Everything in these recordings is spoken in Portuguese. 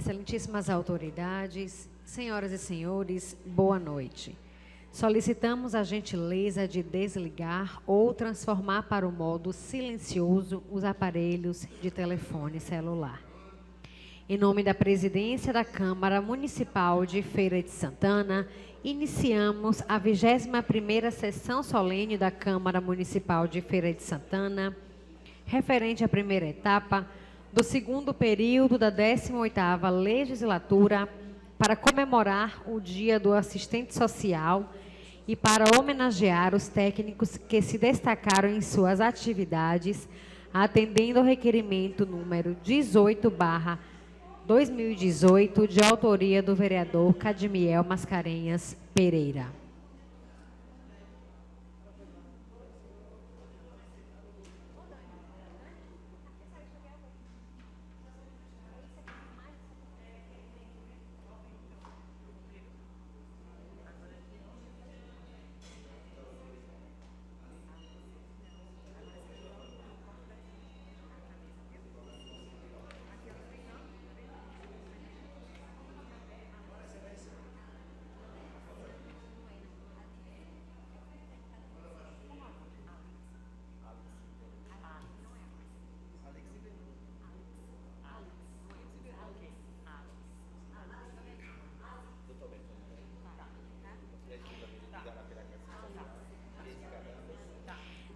Excelentíssimas autoridades, senhoras e senhores, boa noite. Solicitamos a gentileza de desligar ou transformar para o modo silencioso os aparelhos de telefone celular. Em nome da Presidência da Câmara Municipal de Feira de Santana, iniciamos a 21ª sessão solene da Câmara Municipal de Feira de Santana, referente à primeira etapa do segundo período da 18ª legislatura, para comemorar o Dia do Assistente Social e para homenagear os técnicos que se destacaram em suas atividades, atendendo ao requerimento número 18/2018, de autoria do vereador Cadmiel Mascarenhas Pereira.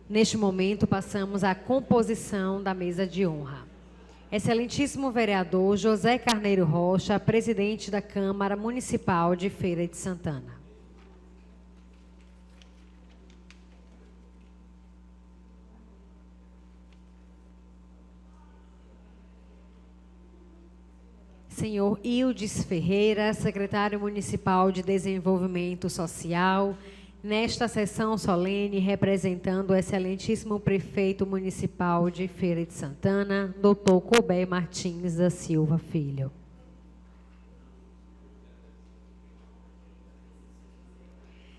Neste momento, passamos à composição da mesa de honra. Excelentíssimo vereador José Carneiro Rocha, presidente da Câmara Municipal de Feira de Santana. Senhor Ildes Ferreira, secretário municipal de Desenvolvimento Social, nesta sessão solene, representando o excelentíssimo prefeito municipal de Feira de Santana, doutor Colbert Martins da Silva Filho.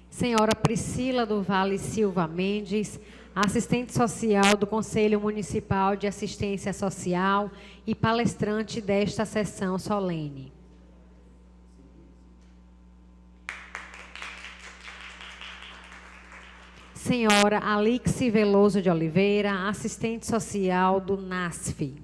Senhora Priscila do Vale Silva Mendes, assistente social do Conselho Municipal de Assistência Social e palestrante desta sessão solene. Senhora Alixe Veloso de Oliveira, assistente social do NASF.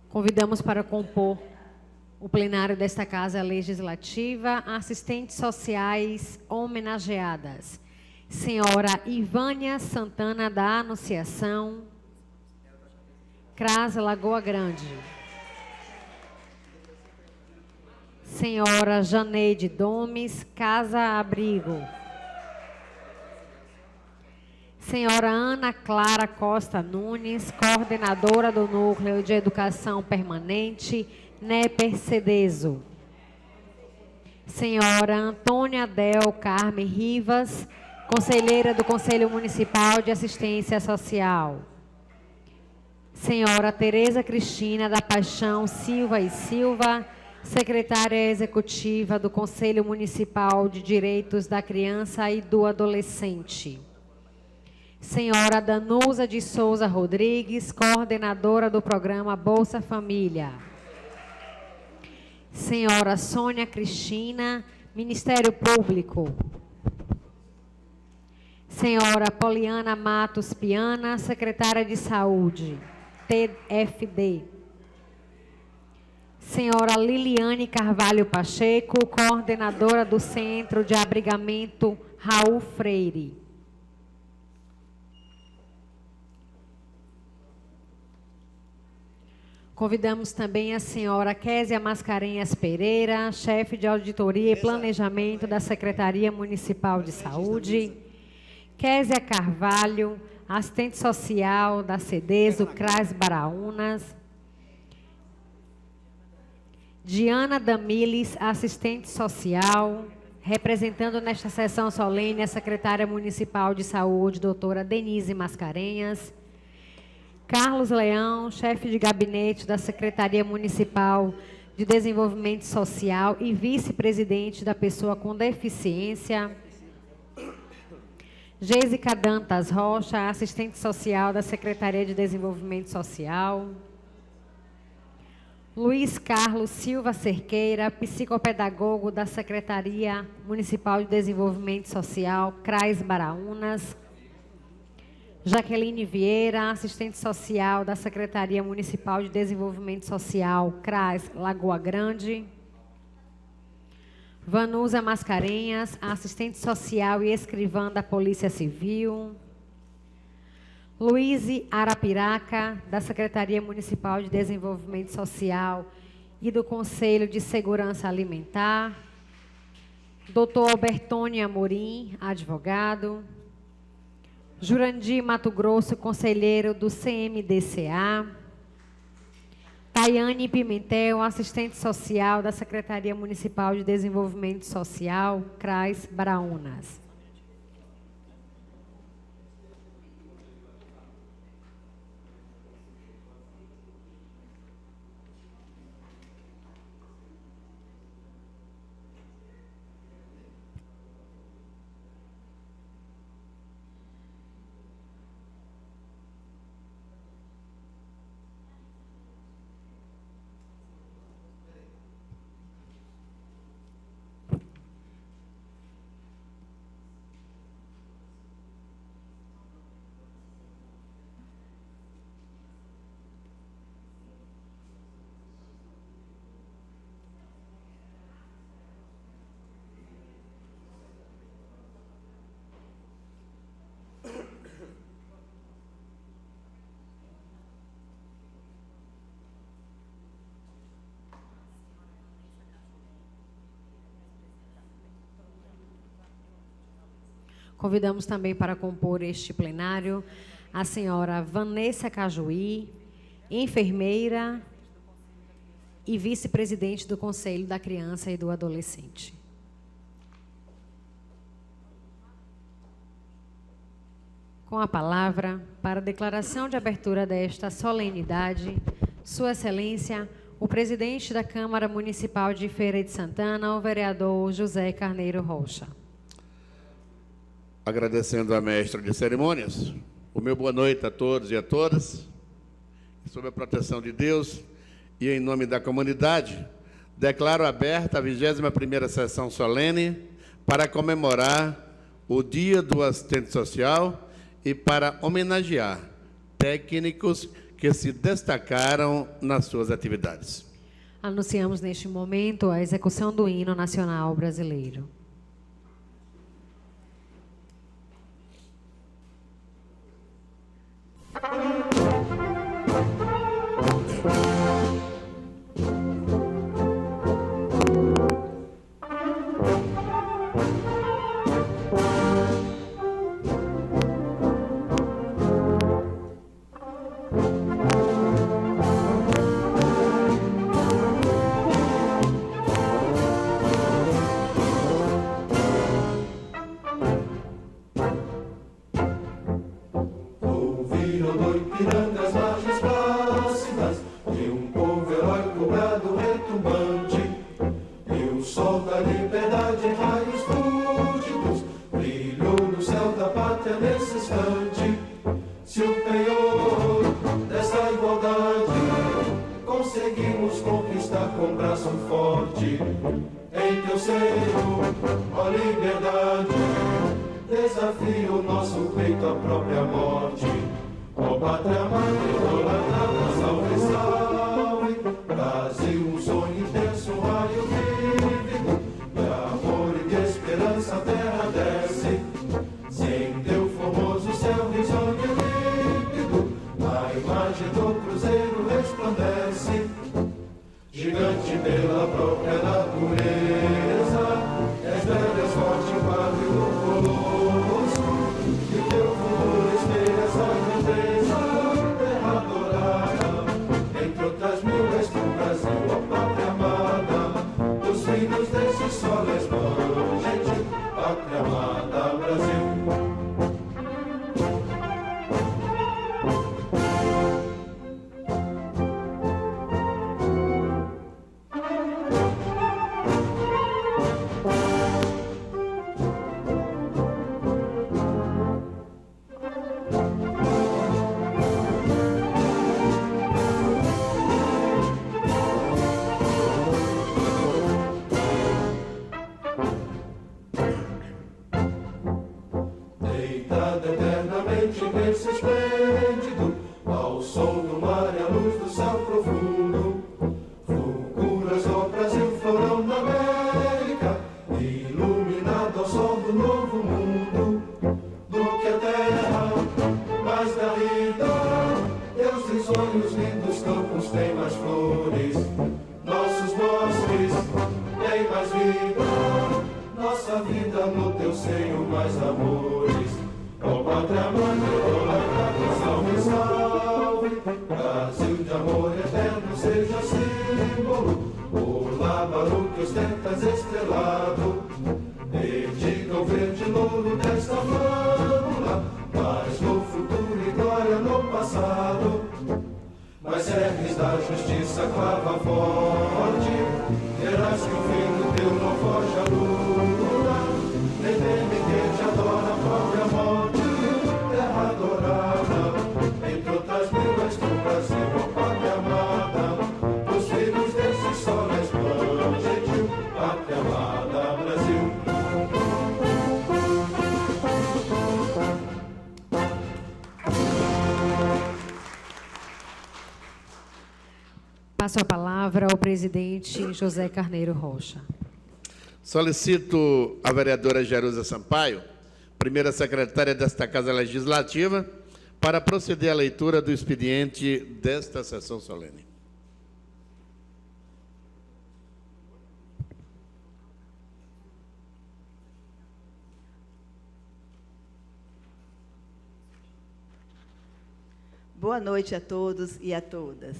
Convidamos para compor o plenário desta Casa Legislativa assistentes sociais homenageadas. Senhora Ivânia Santana da Anunciação, CRAS Lagoa Grande. Senhora Janeide Domes, Casa Abrigo. Senhora Ana Clara Costa Nunes, coordenadora do Núcleo de Educação Permanente, NEPER Cedeso. Senhora Antônia Del Carme Rivas, conselheira do Conselho Municipal de Assistência Social. Senhora Tereza Cristina da Paixão Silva e Silva, secretária executiva do Conselho Municipal de Direitos da Criança e do Adolescente. Senhora Danusa de Souza Rodrigues, coordenadora do programa Bolsa Família. Senhora Sônia Cristina, Ministério Público. Senhora Poliana Matos Piana, secretária de Saúde, TFD. Senhora Liliane Carvalho Pacheco, coordenadora do Centro de Abrigamento Raul Freire. Convidamos também a senhora Késia Mascarenhas Pereira, chefe de Auditoria e Planejamento da Secretaria Municipal de Saúde. Késia Carvalho, assistente social da CEDESO, CRAS Baraunas. Diana Damiles, assistente social, representando nesta sessão solene a secretária municipal de saúde, doutora Denise Mascarenhas. Carlos Leão, chefe de gabinete da Secretaria Municipal de Desenvolvimento Social e vice-presidente da Pessoa com Deficiência. Gésica Dantas Rocha, assistente social da Secretaria de Desenvolvimento Social. Luiz Carlos Silva Cerqueira, psicopedagogo da Secretaria Municipal de Desenvolvimento Social, CRAS Baraunas. Jaqueline Vieira, assistente social da Secretaria Municipal de Desenvolvimento Social, CRAS Lagoa Grande. Vanusa Mascarenhas, assistente social e escrivã da Polícia Civil. Luiz Arapiraca, da Secretaria Municipal de Desenvolvimento Social e do Conselho de Segurança Alimentar. Doutor Albertone Amorim, advogado. Jurandir Mato Grosso, conselheiro do CMDCA. Tayane Pimentel, assistente social da Secretaria Municipal de Desenvolvimento Social, CRAS Baraunas. Convidamos também para compor este plenário a senhora Vanessa Cajuí, enfermeira e vice-presidente do Conselho da Criança e do Adolescente. Com a palavra, para a declaração de abertura desta solenidade, Sua Excelência, o presidente da Câmara Municipal de Feira de Santana, o vereador José Carneiro Rocha. Agradecendo a mestra de cerimônias, o meu boa noite a todos e a todas. Sob a proteção de Deus e em nome da comunidade, declaro aberta a 21ª sessão solene para comemorar o Dia do Assistente Social e para homenagear técnicos que se destacaram nas suas atividades. Anunciamos neste momento a execução do hino nacional brasileiro. Em flores, nossos bosques têm mais vida, nossa vida no teu seio mais amores. Ó pátria mãe, salve, salve, Brasil de amor eterno seja símbolo, o lábaro que ostentas estrelado, dedica o verde louro desta fábula, paz no futuro e glória no passado. Mas serves da justiça clava forte, verás que o fim do teu não foge a luta, nem teme que te adora a própria morte, terra adorada, entre outras línguas do Brasil, ó pátria amada, os filhos desse sol resplandecente, pátria amada, Brasil. Passo a palavra ao presidente José Carneiro Rocha. Solicito a vereadora Jerusa Sampaio, primeira secretária desta Casa Legislativa, para proceder à leitura do expediente desta sessão solene. Boa noite a todos e a todas.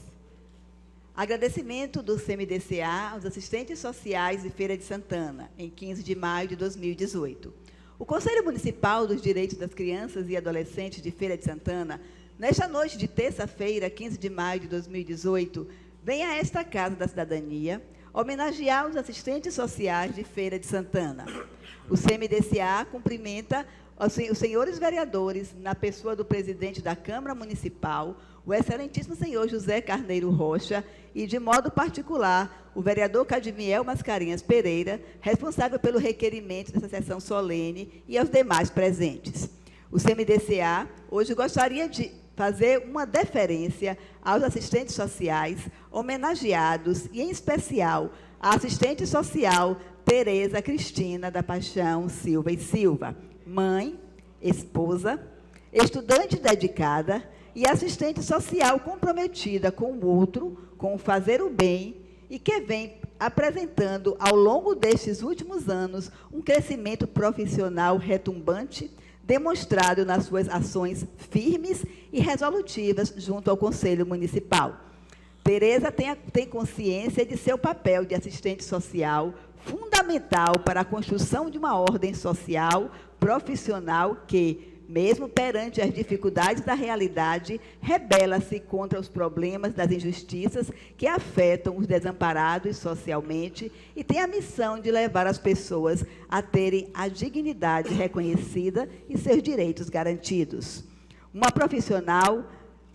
Agradecimento do CMDCA aos assistentes sociais de Feira de Santana, em 15 de maio de 2018. O Conselho Municipal dos Direitos das Crianças e Adolescentes de Feira de Santana, nesta noite de terça-feira, 15 de maio de 2018, vem a esta Casa da Cidadania homenagear os assistentes sociais de Feira de Santana. O CMDCA cumprimenta os senhores vereadores, na pessoa do presidente da Câmara Municipal, o excelentíssimo senhor José Carneiro Rocha, e, de modo particular, o vereador Cadmiel Mascarenhas Pereira, responsável pelo requerimento dessa sessão solene, e aos demais presentes. O CMDCA hoje gostaria de fazer uma deferência aos assistentes sociais homenageados, e, em especial, a assistente social Tereza Cristina da Paixão Silva e Silva, mãe, esposa, estudante dedicada e assistente social comprometida com o outro, com o fazer o bem, e que vem apresentando, ao longo destes últimos anos, um crescimento profissional retumbante, demonstrado nas suas ações firmes e resolutivas junto ao Conselho Municipal. Tereza tem consciência de seu papel de assistente social, fundamental para a construção de uma ordem social profissional que, mesmo perante as dificuldades da realidade, rebela-se contra os problemas das injustiças que afetam os desamparados socialmente e tem a missão de levar as pessoas a terem a dignidade reconhecida e seus direitos garantidos. Uma profissional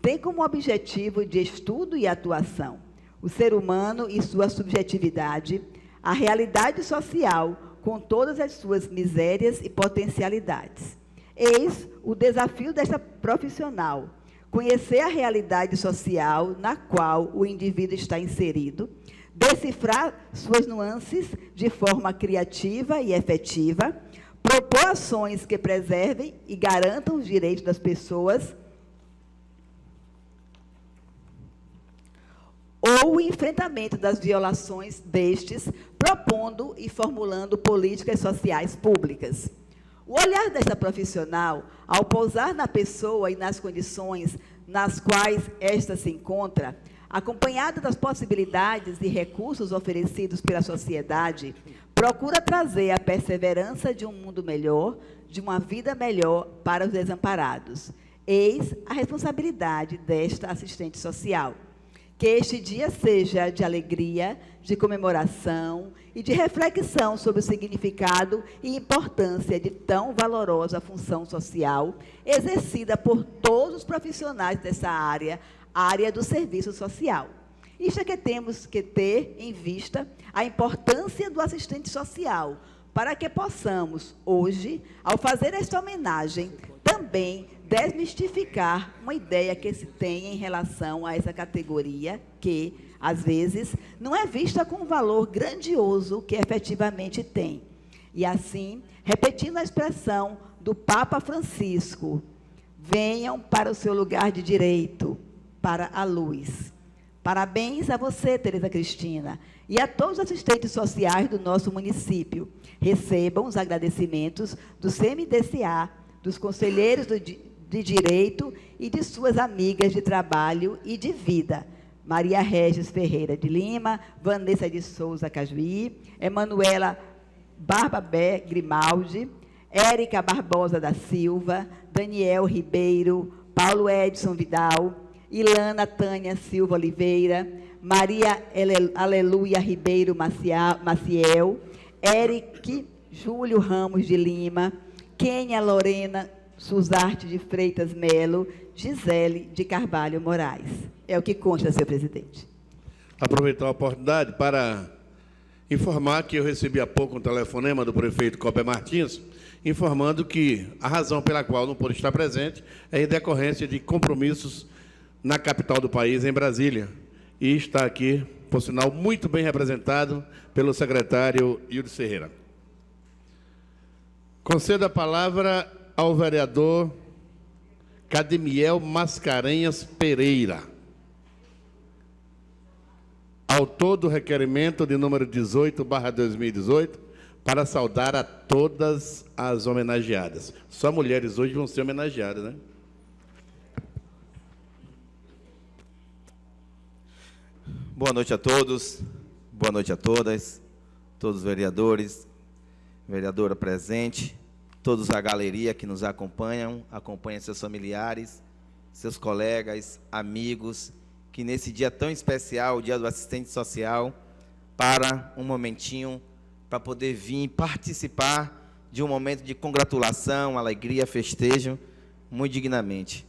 tem como objetivo de estudo e atuação o ser humano e sua subjetividade, a realidade social com todas as suas misérias e potencialidades. Eis o desafio desta profissional: conhecer a realidade social na qual o indivíduo está inserido, decifrar suas nuances de forma criativa e efetiva, propor ações que preservem e garantam os direitos das pessoas, ou o enfrentamento das violações destes, propondo e formulando políticas sociais públicas. O olhar desta profissional, ao pousar na pessoa e nas condições nas quais esta se encontra, acompanhada das possibilidades e recursos oferecidos pela sociedade, procura trazer a perseverança de um mundo melhor, de uma vida melhor para os desamparados. Eis a responsabilidade desta assistente social. Que este dia seja de alegria, de comemoração e de reflexão sobre o significado e importância de tão valorosa função social exercida por todos os profissionais dessa área do serviço social. Isto é que temos que ter em vista a importância do assistente social, para que possamos, hoje, ao fazer esta homenagem, também desmistificar uma ideia que se tem em relação a essa categoria, que, às vezes, não é vista com o valor grandioso que efetivamente tem. E, assim, repetindo a expressão do Papa Francisco: venham para o seu lugar de direito, para a luz. Parabéns a você, Tereza Cristina, e a todos os assistentes sociais do nosso município. Recebam os agradecimentos do CMDCA, dos conselheiros de Direito e de suas amigas de trabalho e de vida. Maria Regis Ferreira de Lima, Vanessa de Souza Cajuí, Emanuela Barbabé Grimaldi, Érica Barbosa da Silva, Daniel Ribeiro, Paulo Edson Vidal, Ilana Tânia Silva Oliveira, Maria Aleluia Ribeiro Maciel, Eric Júlio Ramos de Lima, Kênia Lorena Suzarte de Freitas Melo, Gisele de Carvalho Moraes. É o que consta, senhor presidente. Aproveitar a oportunidade para informar que eu recebi há pouco um telefonema do prefeito Cobé Martins, informando que a razão pela qual não pôde estar presente é em decorrência de compromissos na capital do país, em Brasília. E está aqui, por sinal, muito bem representado pelo secretário Yuri Ferreira. Concedo a palavra ao vereador Cademiel Mascarenhas Pereira, autor do requerimento de número 18/2018, para saudar a todas as homenageadas. Só mulheres hoje vão ser homenageadas, né? Boa noite a todos, boa noite a todas, todos os vereadores, vereadora presente, todos da galeria que nos acompanham seus familiares, seus colegas, amigos, que nesse dia tão especial, o dia do assistente social, para um momentinho, para poder vir participar de um momento de congratulação, alegria, festejo, muito dignamente.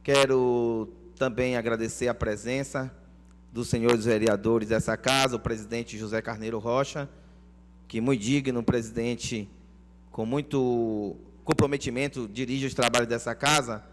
Quero também agradecer a presença dos senhores vereadores dessa casa, o presidente José Carneiro Rocha, que muito digno, presidente, com muito comprometimento, dirige os trabalhos dessa casa,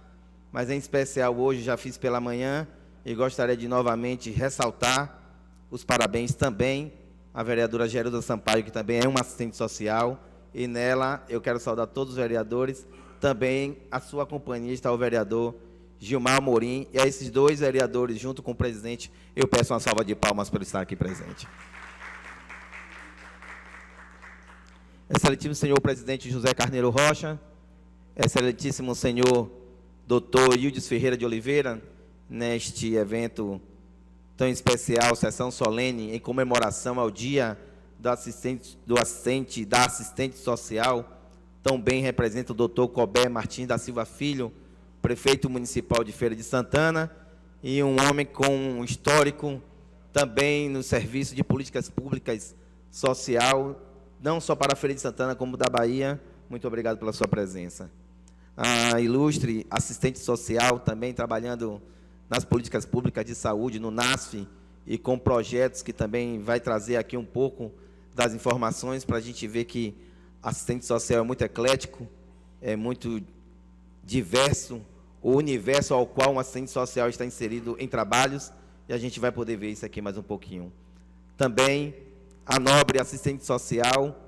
mas em especial hoje, já fiz pela manhã, e gostaria de novamente ressaltar os parabéns também à vereadora Geralda Sampaio, que também é uma assistente social, e nela eu quero saudar todos os vereadores, também a sua companhia está o vereador Gilmar Amorim, e a esses dois vereadores, junto com o presidente, eu peço uma salva de palmas por estar aqui presente. Excelentíssimo senhor presidente José Carneiro Rocha, excelentíssimo senhor doutor Ildes Ferreira de Oliveira, neste evento tão especial, sessão solene, em comemoração ao dia da assistente social, tão bem representa o doutor Cobé Martins da Silva Filho, prefeito municipal de Feira de Santana, e um homem com um histórico também no serviço de políticas públicas social, não só para a Feira de Santana, como da Bahia. Muito obrigado pela sua presença. A ilustre assistente social, também trabalhando nas políticas públicas de saúde, no NASF, e com projetos que também vai trazer aqui um pouco das informações para a gente ver que assistente social é muito eclético, é muito diverso, o universo ao qual um assistente social está inserido em trabalhos, e a gente vai poder ver isso aqui mais um pouquinho. Também a nobre assistente social,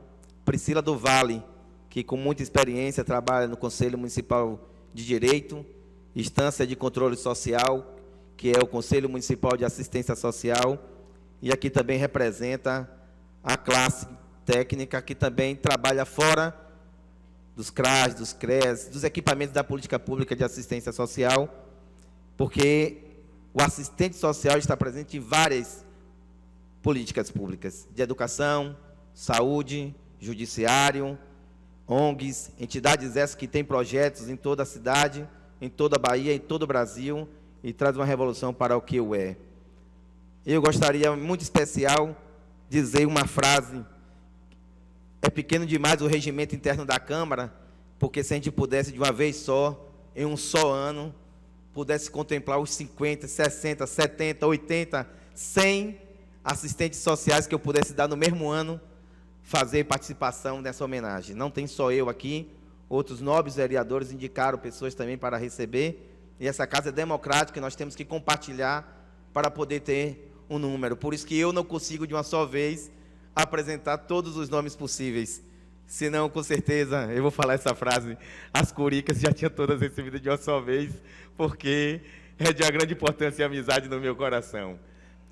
Priscila do Vale, que com muita experiência trabalha no Conselho Municipal de Direito, Instância de Controle Social, que é o Conselho Municipal de Assistência Social, e aqui também representa a classe técnica, que também trabalha fora dos CRAS, dos CRES, dos equipamentos da política pública de assistência social, porque o assistente social está presente em várias políticas públicas, de educação, saúde, judiciário, ONGs, entidades essas que têm projetos em toda a cidade, em toda a Bahia, em todo o Brasil, e traz uma revolução para o que o é. Eu gostaria, muito especial, dizer uma frase: é pequeno demais o regimento interno da Câmara, porque se a gente pudesse, de uma vez só, em um só ano, pudesse contemplar os 50, 60, 70, 80, 100 assistentes sociais que eu pudesse dar no mesmo ano, fazer participação nessa homenagem. Não tem só eu aqui, outros nobres vereadores indicaram pessoas também para receber, e essa casa é democrática, nós temos que compartilhar para poder ter um número. Por isso que eu não consigo, de uma só vez, apresentar todos os nomes possíveis. Senão, com certeza, eu vou falar essa frase, as curicas já tinham todas recebidas de uma só vez, porque é de uma grande importância e amizade no meu coração.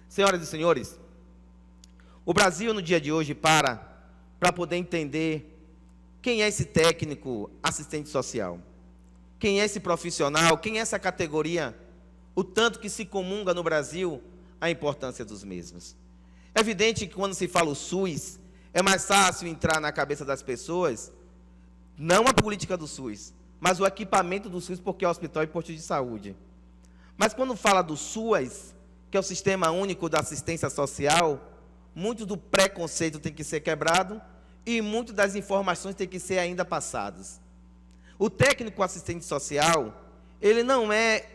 Senhoras e senhores, o Brasil, no dia de hoje, para poder entender quem é esse técnico assistente social, quem é esse profissional, quem é essa categoria, o tanto que se comunga no Brasil a importância dos mesmos. É evidente que quando se fala o SUS, é mais fácil entrar na cabeça das pessoas, não a política do SUS, mas o equipamento do SUS, porque é hospital e posto de saúde. Mas quando fala do SUAS, que é o Sistema Único da Assistência Social, muito do preconceito tem que ser quebrado e muito das informações tem que ser ainda passadas. O técnico assistente social, ele não é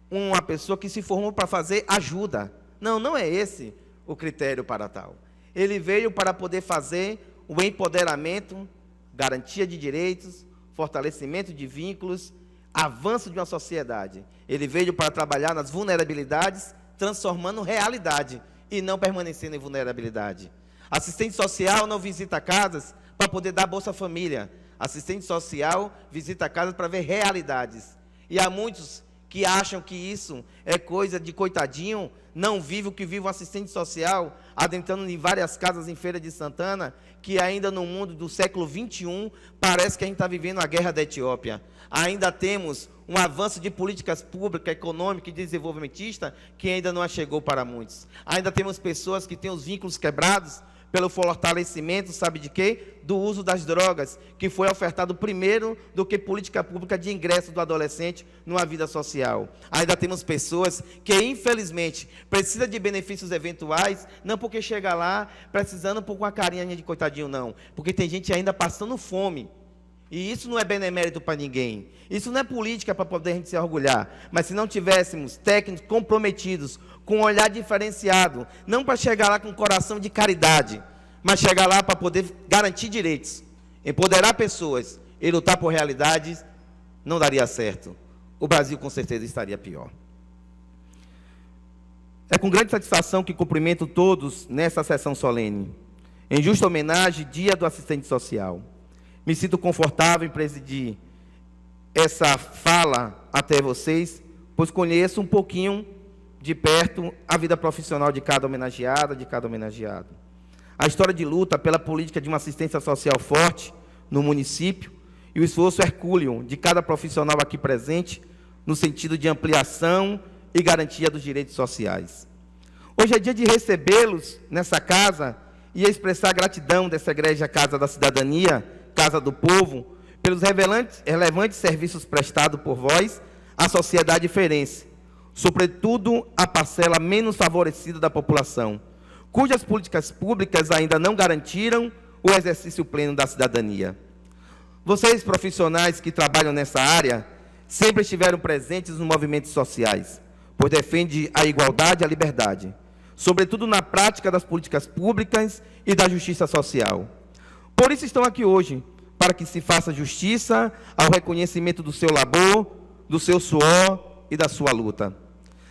uma pessoa que se formou para fazer ajuda. Não, não é esse o critério para tal. Ele veio para poder fazer o empoderamento, garantia de direitos, fortalecimento de vínculos, avanço de uma sociedade. Ele veio para trabalhar nas vulnerabilidades, transformando realidade e não permanecendo em vulnerabilidade. Assistente social não visita casas para poder dar Bolsa Família. Assistente social visita casas para ver realidades. E há muitos que acham que isso é coisa de coitadinho, não vive o que vive um assistente social, adentrando em várias casas em Feira de Santana, que ainda no mundo do século XXI, parece que a gente está vivendo a guerra da Etiópia. Ainda temos um avanço de políticas públicas, econômica e desenvolvimentista, que ainda não chegou para muitos. Ainda temos pessoas que têm os vínculos quebrados pelo fortalecimento, sabe de quê? Do uso das drogas, que foi ofertado primeiro do que política pública de ingresso do adolescente numa vida social. Ainda temos pessoas que, infelizmente, precisam de benefícios eventuais, não porque chega lá precisando por uma carinha de coitadinho, não. Porque tem gente ainda passando fome. E isso não é benemérito para ninguém. Isso não é política para poder a gente se orgulhar. Mas se não tivéssemos técnicos comprometidos, com um olhar diferenciado, não para chegar lá com um coração de caridade, mas chegar lá para poder garantir direitos, empoderar pessoas e lutar por realidades, não daria certo. O Brasil, com certeza, estaria pior. É com grande satisfação que cumprimento todos nessa sessão solene, em justa homenagem, Dia do Assistente Social. Me sinto confortável em presidir essa fala até vocês, pois conheço um pouquinho de perto a vida profissional de cada homenageada, de cada homenageado. A história de luta pela política de uma assistência social forte no município e o esforço hercúleo de cada profissional aqui presente no sentido de ampliação e garantia dos direitos sociais. Hoje é dia de recebê-los nessa casa e expressar a gratidão dessa Igreja Casa da Cidadania, Casa do Povo, pelos relevantes serviços prestados por vós à sociedade feirense, sobretudo a parcela menos favorecida da população, cujas políticas públicas ainda não garantiram o exercício pleno da cidadania. Vocês, profissionais que trabalham nessa área, sempre estiveram presentes nos movimentos sociais, pois defendem a igualdade e a liberdade, sobretudo na prática das políticas públicas e da justiça social. Por isso estão aqui hoje, para que se faça justiça ao reconhecimento do seu labor, do seu suor e da sua luta.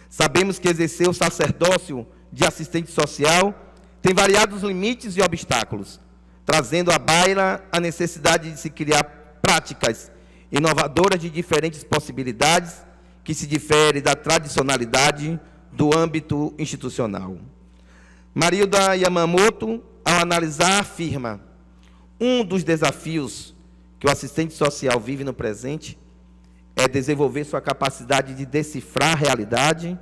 Sabemos que exercer o sacerdócio de assistente social tem variados limites e obstáculos, trazendo à baila a necessidade de se criar práticas inovadoras de diferentes possibilidades que se diferem da tradicionalidade do âmbito institucional. Marilda Yamamoto, ao analisar, afirma: um dos desafios que o assistente social vive no presente é desenvolver sua capacidade de decifrar a realidade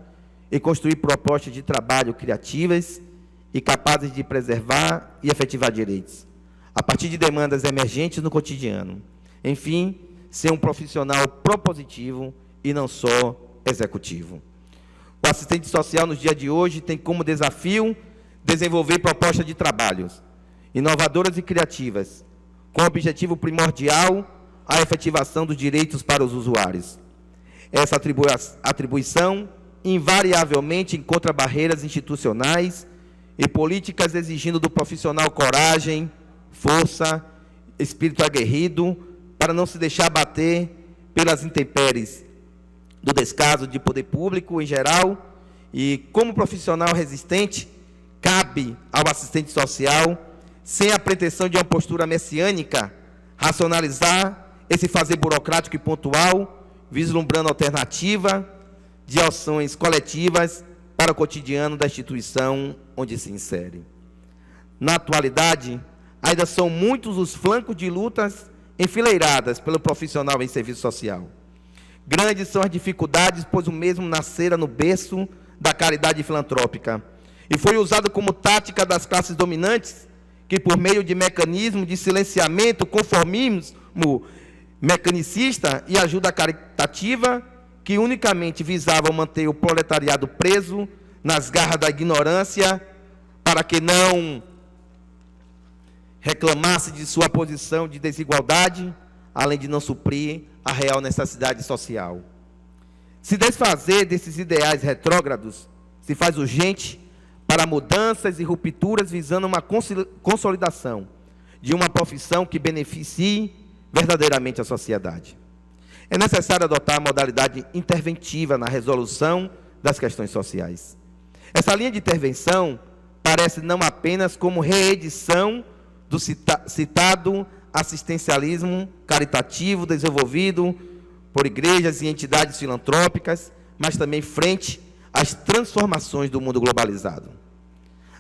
e construir propostas de trabalho criativas e capazes de preservar e efetivar direitos, a partir de demandas emergentes no cotidiano. Enfim, ser um profissional propositivo e não só executivo. O assistente social, nos dias de hoje, tem como desafio desenvolver propostas de trabalhos inovadoras e criativas, com o objetivo primordial a efetivação dos direitos para os usuários. Essa atribuição invariavelmente encontra barreiras institucionais e políticas exigindo do profissional coragem, força, espírito aguerrido, para não se deixar abater pelas intempéries do descaso de poder público em geral, e como profissional resistente, cabe ao assistente social, sem a pretensão de uma postura messiânica, racionalizar esse fazer burocrático e pontual, vislumbrando alternativa, de ações coletivas para o cotidiano da instituição onde se insere. Na atualidade, ainda são muitos os flancos de lutas enfileiradas pelo profissional em serviço social. Grandes são as dificuldades, pois o mesmo nascera no berço da caridade filantrópica e foi usado como tática das classes dominantes que, por meio de mecanismo de silenciamento, conformismo mecanicista e ajuda caritativa, que unicamente visavam manter o proletariado preso nas garras da ignorância, para que não reclamasse de sua posição de desigualdade, além de não suprir a real necessidade social. Se desfazer desses ideais retrógrados se faz urgente para mudanças e rupturas visando uma consolidação de uma profissão que beneficie verdadeiramente a sociedade. É necessário adotar a modalidade interventiva na resolução das questões sociais. Essa linha de intervenção parece não apenas como reedição do citado assistencialismo caritativo desenvolvido por igrejas e entidades filantrópicas, mas também frente às transformações do mundo globalizado.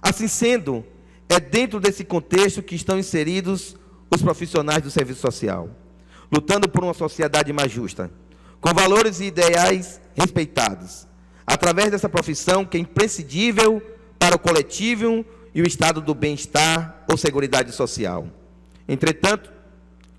Assim sendo, é dentro desse contexto que estão inseridos os profissionais do serviço social, lutando por uma sociedade mais justa, com valores e ideais respeitados, através dessa profissão que é imprescindível para o coletivo e o estado do bem-estar ou seguridade social. Entretanto,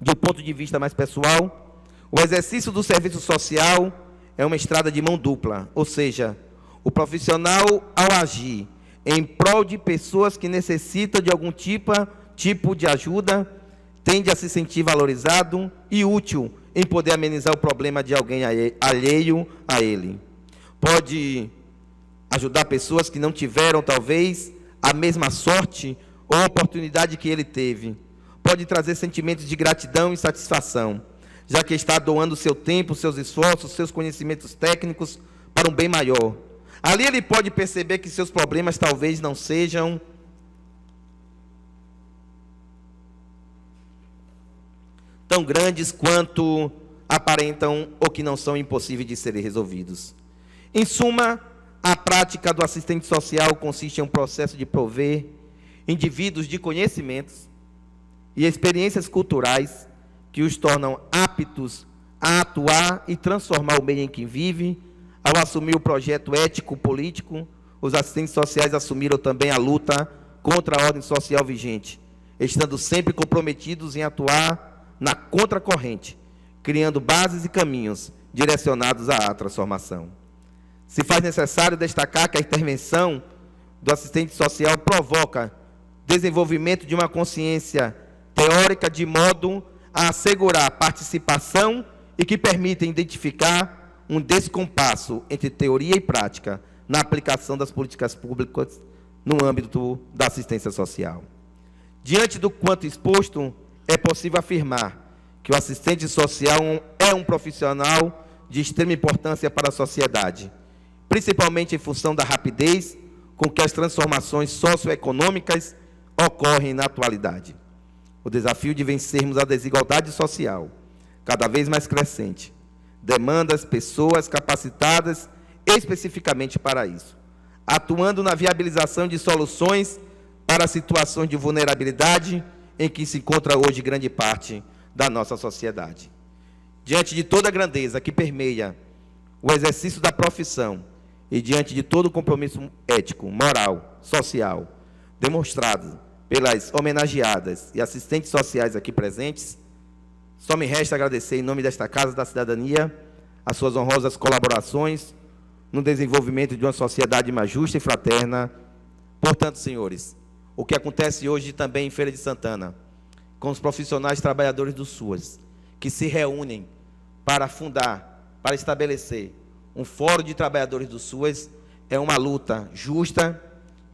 de um ponto de vista mais pessoal, o exercício do serviço social é uma estrada de mão dupla, ou seja, o profissional, ao agir em prol de pessoas que necessitam de algum tipo de ajuda, tende a se sentir valorizado e útil em poder amenizar o problema de alguém alheio a ele. Pode ajudar pessoas que não tiveram, talvez, a mesma sorte ou oportunidade que ele teve. Pode trazer sentimentos de gratidão e satisfação, já que está doando seu tempo, seus esforços, seus conhecimentos técnicos para um bem maior. Ali ele pode perceber que seus problemas talvez não sejam tão grandes quanto aparentam ou que não são impossíveis de serem resolvidos. Em suma, a prática do assistente social consiste em um processo de prover indivíduos de conhecimentos e experiências culturais que os tornam aptos a atuar e transformar o meio em que vive. Ao assumir o projeto ético-político, os assistentes sociais assumiram também a luta contra a ordem social vigente, estando sempre comprometidos em atuar na contracorrente, criando bases e caminhos direcionados à transformação. Se faz necessário destacar que a intervenção do assistente social provoca desenvolvimento de uma consciência teórica de modo a assegurar participação e que permita identificar um descompasso entre teoria e prática na aplicação das políticas públicas no âmbito da assistência social. Diante do quanto exposto, é possível afirmar que o assistente social é um profissional de extrema importância para a sociedade, principalmente em função da rapidez com que as transformações socioeconômicas ocorrem na atualidade. O desafio de vencermos a desigualdade social, cada vez mais crescente, demanda as pessoas capacitadas especificamente para isso, atuando na viabilização de soluções para situações de vulnerabilidade em que se encontra hoje grande parte da nossa sociedade. Diante de toda a grandeza que permeia o exercício da profissão e diante de todo o compromisso ético, moral, social, demonstrado pelas homenageadas e assistentes sociais aqui presentes, só me resta agradecer em nome desta Casa da Cidadania as suas honrosas colaborações no desenvolvimento de uma sociedade mais justa e fraterna. Portanto, senhores, o que acontece hoje também em Feira de Santana, com os profissionais trabalhadores do SUAS, que se reúnem para fundar, para estabelecer um fórum de trabalhadores do SUAS, é uma luta justa,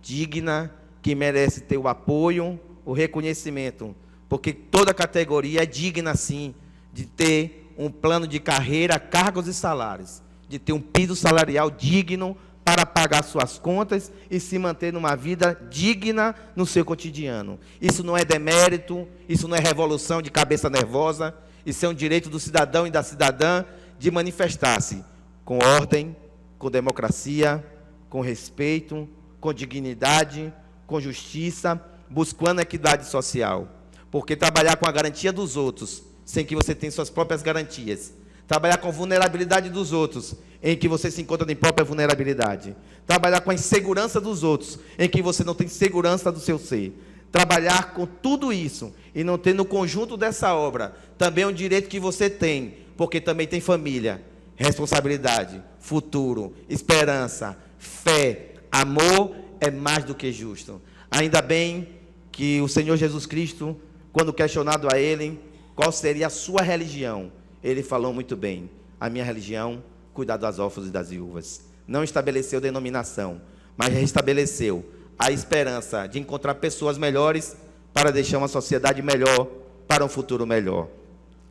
digna, que merece ter o apoio, o reconhecimento, porque toda categoria é digna, sim, de ter um plano de carreira, cargos e salários, de ter um piso salarial digno para pagar suas contas e se manter numa vida digna no seu cotidiano. Isso não é demérito, isso não é revolução de cabeça nervosa, isso é um direito do cidadão e da cidadã de manifestar-se com ordem, com democracia, com respeito, com dignidade, com justiça, buscando equidade social. Porque trabalhar com a garantia dos outros, sem que você tenha suas próprias garantias. Trabalhar com a vulnerabilidade dos outros, em que você se encontra em própria vulnerabilidade. Trabalhar com a insegurança dos outros, em que você não tem segurança do seu ser. Trabalhar com tudo isso e não ter no conjunto dessa obra também é um direito que você tem, porque também tem família, responsabilidade, futuro, esperança, fé, amor é mais do que justo. Ainda bem que o Senhor Jesus Cristo, quando questionado a ele qual seria a sua religião, ele falou muito bem: a minha religião, cuidar das órfãos e das viúvas. Não estabeleceu denominação, mas restabeleceu a esperança de encontrar pessoas melhores para deixar uma sociedade melhor, para um futuro melhor.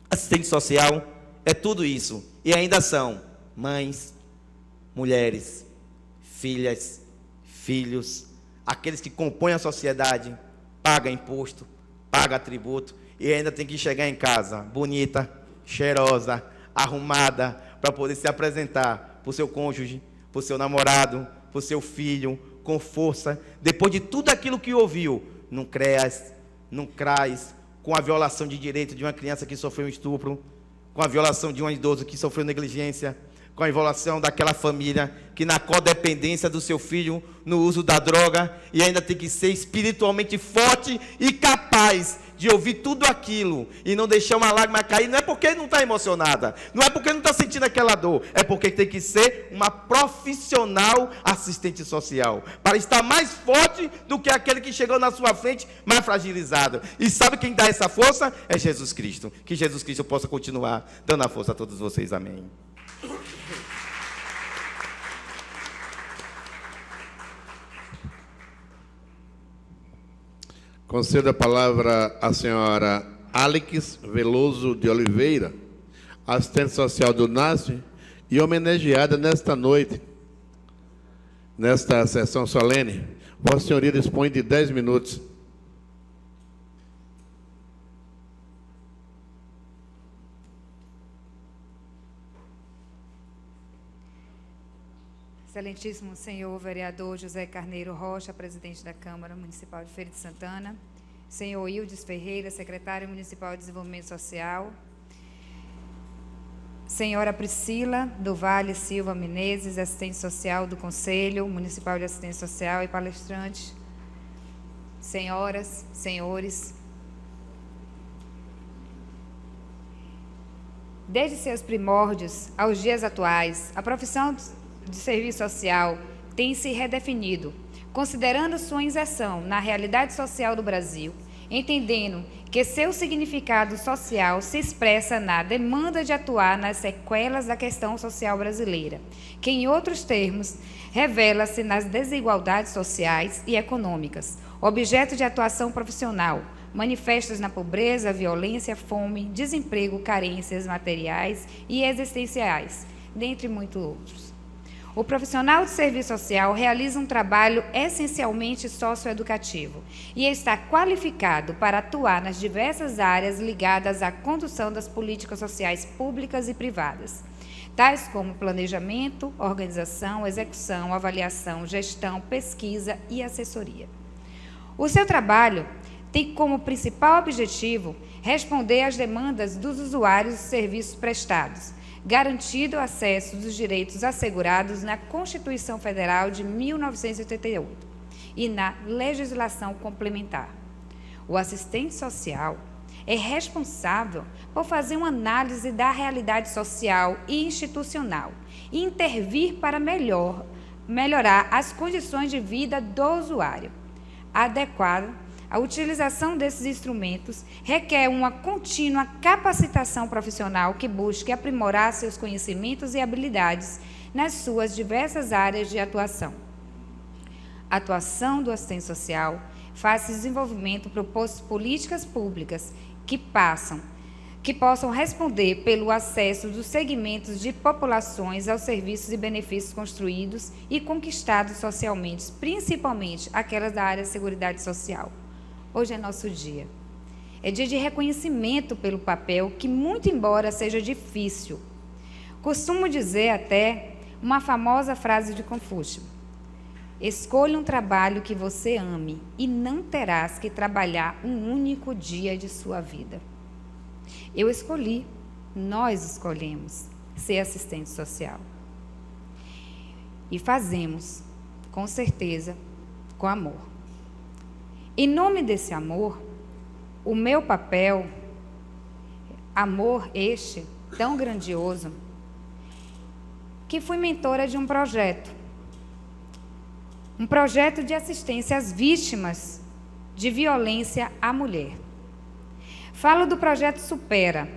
Assistente social é tudo isso, e ainda são mães, mulheres, filhas, filhos, aqueles que compõem a sociedade, pagam imposto, pagam tributo, e ainda tem que chegar em casa bonita, cheirosa, arrumada, para poder se apresentar para o seu cônjuge, para o seu namorado, para o seu filho, com força, depois de tudo aquilo que ouviu, num CREAS, num CRAS, com a violação de direito de uma criança que sofreu um estupro, com a violação de um idoso que sofreu negligência, com a violação daquela família que na codependência do seu filho, no uso da droga, e ainda tem que ser espiritualmente forte e capaz de ouvir tudo aquilo e não deixar uma lágrima cair. Não é porque não está emocionada, não é porque não está sentindo aquela dor, é porque tem que ser uma profissional assistente social, para estar mais forte do que aquele que chegou na sua frente, mais fragilizado. E sabe quem dá essa força? É Jesus Cristo. Que Jesus Cristo possa continuar dando a força a todos vocês. Amém. Concedo a palavra à senhora Alex Veloso de Oliveira, assistente social do NASF e homenageada nesta noite, nesta sessão solene. Vossa Senhoria dispõe de 10 minutos. Excelentíssimo senhor vereador José Carneiro Rocha, presidente da Câmara Municipal de Feira de Santana, senhor Ildes Ferreira, secretário municipal de Desenvolvimento Social, senhora Priscila do Vale Silva Menezes, assistente social do Conselho Municipal de Assistência Social e palestrante, senhoras, senhores, desde seus primórdios aos dias atuais, a profissão de serviço social tem se redefinido, considerando sua inserção na realidade social do Brasil, entendendo que seu significado social se expressa na demanda de atuar nas sequelas da questão social brasileira, que, em outros termos, revela-se nas desigualdades sociais e econômicas, objeto de atuação profissional, manifestas na pobreza, violência, fome, desemprego, carências materiais e existenciais, dentre muitos outros. O profissional de serviço social realiza um trabalho essencialmente socioeducativo e está qualificado para atuar nas diversas áreas ligadas à condução das políticas sociais públicas e privadas, tais como planejamento, organização, execução, avaliação, gestão, pesquisa e assessoria. O seu trabalho tem como principal objetivo responder às demandas dos usuários dos serviços prestados, garantido o acesso dos direitos assegurados na Constituição Federal de 1988 e na legislação complementar. O assistente social é responsável por fazer uma análise da realidade social e institucional e intervir para melhorar as condições de vida do usuário. Adequada a utilização desses instrumentos requer uma contínua capacitação profissional que busque aprimorar seus conhecimentos e habilidades nas suas diversas áreas de atuação. A atuação do assistente social faz desenvolvimento propostas políticas públicas que possam responder pelo acesso dos segmentos de populações aos serviços e benefícios construídos e conquistados socialmente, principalmente aquelas da área de seguridade social. Hoje é nosso dia. É dia de reconhecimento pelo papel que, muito embora seja difícil, costumo dizer até uma famosa frase de Confúcio: escolha um trabalho que você ame e não terás que trabalhar um único dia de sua vida. Eu escolhi, nós escolhemos ser assistente social. E fazemos, com certeza, com amor. Em nome desse amor, o meu papel, amor este tão grandioso, que fui mentora de um projeto de assistência às vítimas de violência à mulher. Falo do projeto Supera.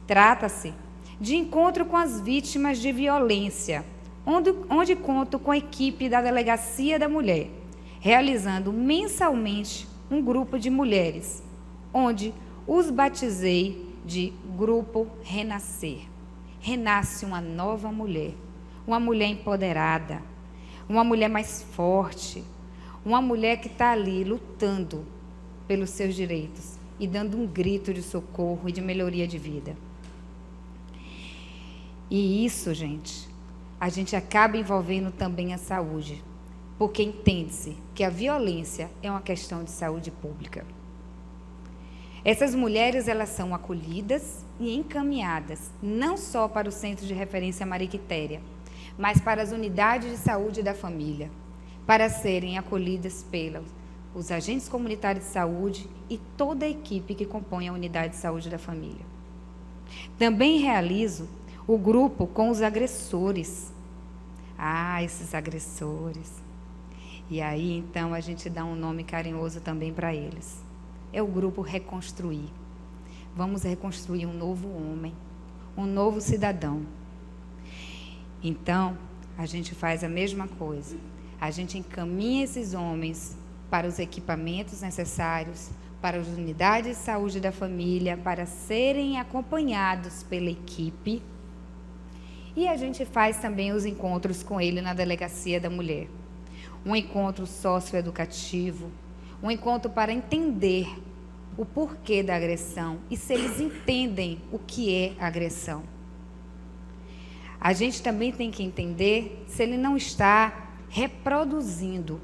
Trata-se de encontro com as vítimas de violência, onde conto com a equipe da Delegacia da Mulher, realizando mensalmente um grupo de mulheres, onde os batizei de Grupo Renascer. Renasce uma nova mulher, uma mulher empoderada, uma mulher mais forte, uma mulher que está ali lutando pelos seus direitos e dando um grito de socorro e de melhoria de vida. E isso, gente, a gente acaba envolvendo também a saúde, porque entende-se que a violência é uma questão de saúde pública. Essas mulheres, elas são acolhidas e encaminhadas, não só para o Centro de Referência Maria Quitéria, mas para as unidades de saúde da família, para serem acolhidas pelos agentes comunitários de saúde e toda a equipe que compõe a unidade de saúde da família. Também realizo o grupo com os agressores. Esses agressores. E aí, então, a gente dá um nome carinhoso também para eles. É o grupo Reconstruir. Vamos reconstruir um novo homem, um novo cidadão. Então, a gente faz a mesma coisa. A gente encaminha esses homens para os equipamentos necessários, para as unidades de saúde da família, para serem acompanhados pela equipe. E a gente faz também os encontros com ele na Delegacia da Mulher. Um encontro socioeducativo, um encontro para entender o porquê da agressão e se eles entendem o que é agressão. A gente também tem que entender se ele não está reproduzindo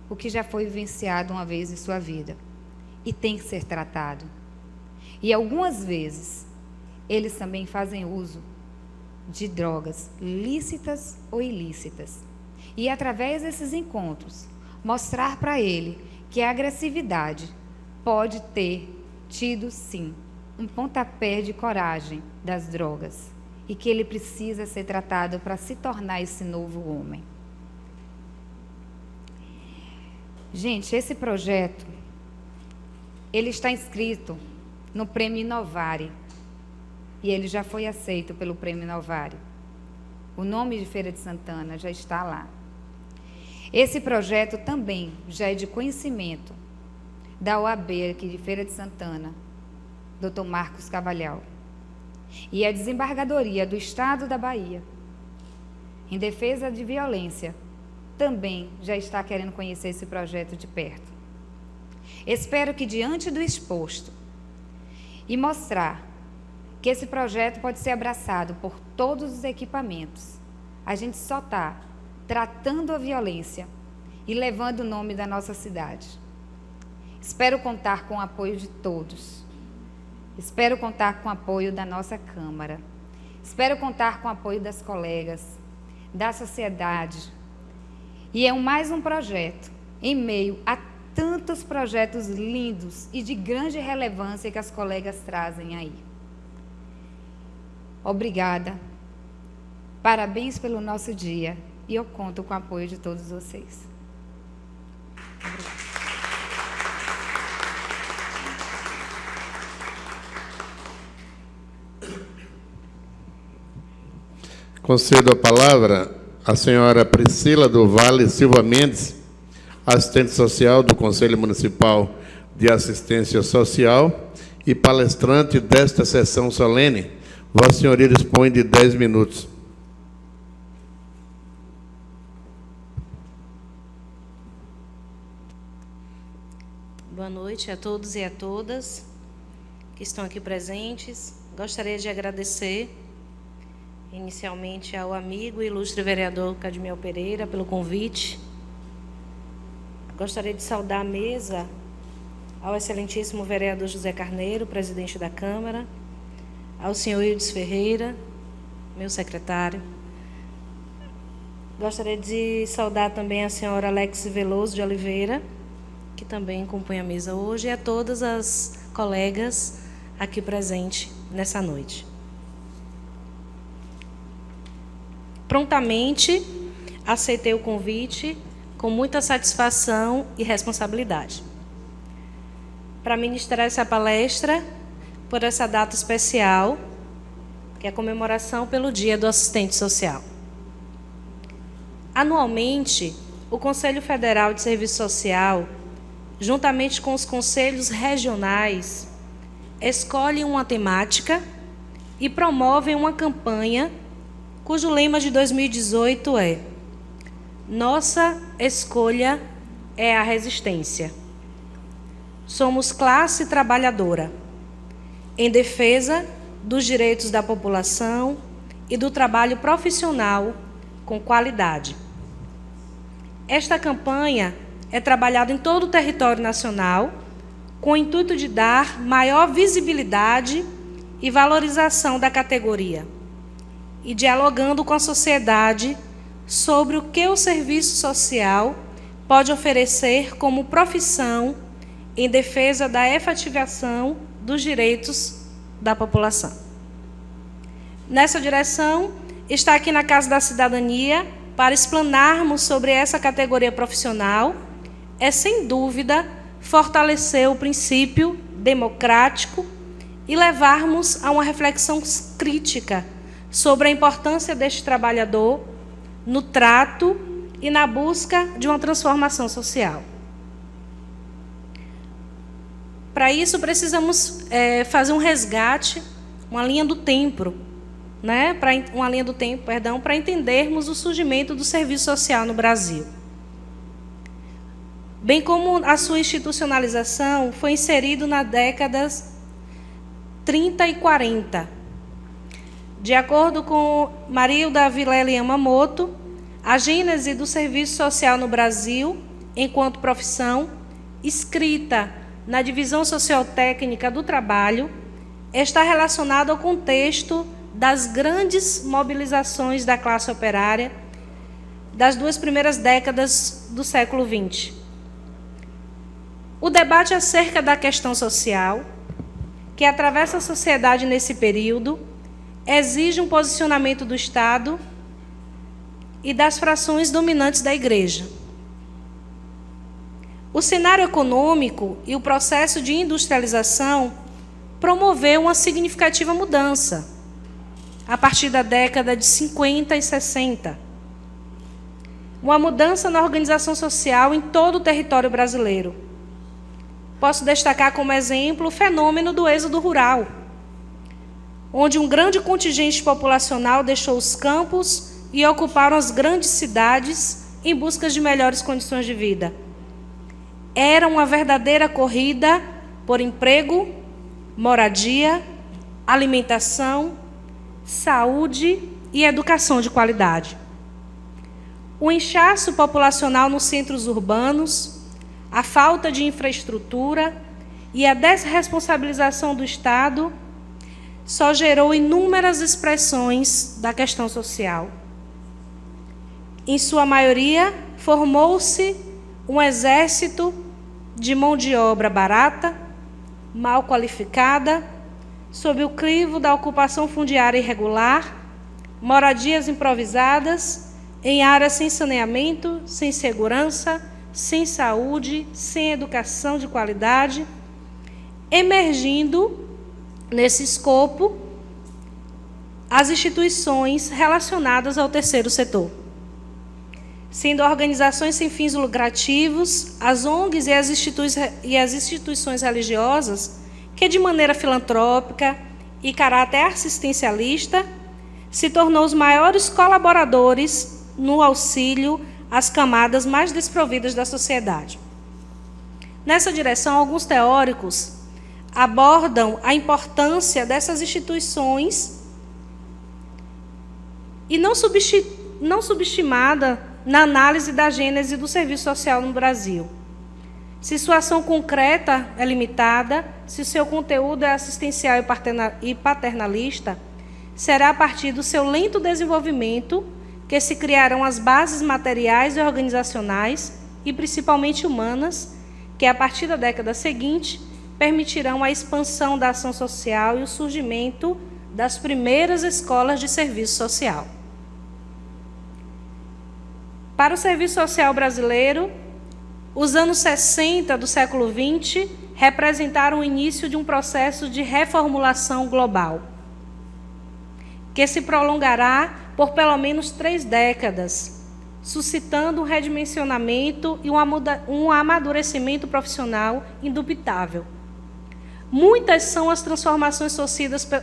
o que já foi vivenciado uma vez em sua vida e tem que ser tratado. E algumas vezes eles também fazem uso de drogas lícitas ou ilícitas. E através desses encontros, mostrar para ele que a agressividade pode ter tido, sim, um pontapé de coragem das drogas e que ele precisa ser tratado para se tornar esse novo homem. Gente, esse projeto, ele está inscrito no Prêmio Inovare e ele já foi aceito pelo Prêmio Inovare. O nome de Feira de Santana já está lá. Esse projeto também já é de conhecimento da OAB aqui de Feira de Santana, Dr. Marcos Cavalhal. E a Desembargadoria do Estado da Bahia, em defesa de violência, também já está querendo conhecer esse projeto de perto. Espero que, diante do exposto, e mostrar que esse projeto pode ser abraçado por todos os equipamentos, a gente só está tratando a violência e levando o nome da nossa cidade. Espero contar com o apoio de todos. Espero contar com o apoio da nossa Câmara. Espero contar com o apoio das colegas, da sociedade. E é mais um projeto, em meio a tantos projetos lindos e de grande relevância que as colegas trazem aí. Obrigada. Parabéns pelo nosso dia. E eu conto com o apoio de todos vocês. Obrigada. Concedo a palavra à senhora Priscila do Vale Silva Mendes, assistente social do Conselho Municipal de Assistência Social e palestrante desta sessão solene. Vossa Senhoria dispõe de 10 minutos. Boa noite a todos e a todas que estão aqui presentes. Gostaria de agradecer inicialmente ao amigo e ilustre vereador Cadmiel Pereira pelo convite. Gostaria de saudar a mesa ao excelentíssimo vereador José Carneiro, presidente da Câmara, ao senhor Ildes Ferreira, meu secretário. Gostaria de saudar também a senhora Alex Veloso de Oliveira, que também compõe a mesa hoje, e a todas as colegas aqui presentes nessa noite. Prontamente aceitei o convite com muita satisfação e responsabilidade para ministrar essa palestra por essa data especial, que é a comemoração pelo Dia do Assistente Social. Anualmente, o Conselho Federal de Serviço Social, juntamente com os conselhos regionais, escolhe uma temática e promove uma campanha cujo lema de 2018 é: Nossa escolha é a resistência. Somos classe trabalhadora, em defesa dos direitos da população e do trabalho profissional com qualidade. Esta campanha é trabalhada em todo o território nacional com o intuito de dar maior visibilidade e valorização da categoria e dialogando com a sociedade sobre o que o serviço social pode oferecer como profissão em defesa da efetivação dos direitos da população. Nessa direção, está aqui na Casa da Cidadania para explanarmos sobre essa categoria profissional, é sem dúvida fortalecer o princípio democrático e levarmos a uma reflexão crítica sobre a importância deste trabalhador no trato e na busca de uma transformação social. Para isso, precisamos fazer um resgate, uma linha do tempo, para entendermos o surgimento do serviço social no Brasil. Bem como a sua institucionalização foi inserido nas décadas 30 e 40. De acordo com Marilda Vilela Yamamoto, a gênese do serviço social no Brasil, enquanto profissão, escrita na divisão sociotécnica do trabalho, está relacionada ao contexto das grandes mobilizações da classe operária das 2 primeiras décadas do século XX. O debate acerca da questão social, que atravessa a sociedade nesse período, exige um posicionamento do Estado e das frações dominantes da Igreja. O cenário econômico e o processo de industrialização promoveu uma significativa mudança a partir da década de 50 e 60. Uma mudança na organização social em todo o território brasileiro. Posso destacar como exemplo o fenômeno do êxodo rural, onde um grande contingente populacional deixou os campos e ocuparam as grandes cidades em busca de melhores condições de vida. Era uma verdadeira corrida por emprego, moradia, alimentação, saúde e educação de qualidade. O inchaço populacional nos centros urbanos, a falta de infraestrutura e a desresponsabilização do Estado só gerou inúmeras expressões da questão social. Em sua maioria, formou-se um exército de mão de obra barata, mal qualificada, sob o crivo da ocupação fundiária irregular, moradias improvisadas, em áreas sem saneamento, sem segurança, sem saúde, sem educação de qualidade, emergindo, nesse escopo, as instituições relacionadas ao terceiro setor, sendo organizações sem fins lucrativos, as ONGs e as instituições religiosas, que de maneira filantrópica e caráter assistencialista, se tornou os maiores colaboradores no auxílio às camadas mais desprovidas da sociedade. Nessa direção, alguns teóricos abordam a importância dessas instituições e não subestimada na análise da gênese do serviço social no Brasil. Se sua ação concreta é limitada, se seu conteúdo é assistencial e paternalista, será a partir do seu lento desenvolvimento que se criarão as bases materiais e organizacionais, e principalmente humanas, que a partir da década seguinte permitirão a expansão da ação social e o surgimento das primeiras escolas de serviço social. Para o serviço social brasileiro, os anos 60 do século XX representaram o início de um processo de reformulação global, que se prolongará por pelo menos 3 décadas, suscitando um redimensionamento e um amadurecimento profissional indubitável. Muitas são as transformações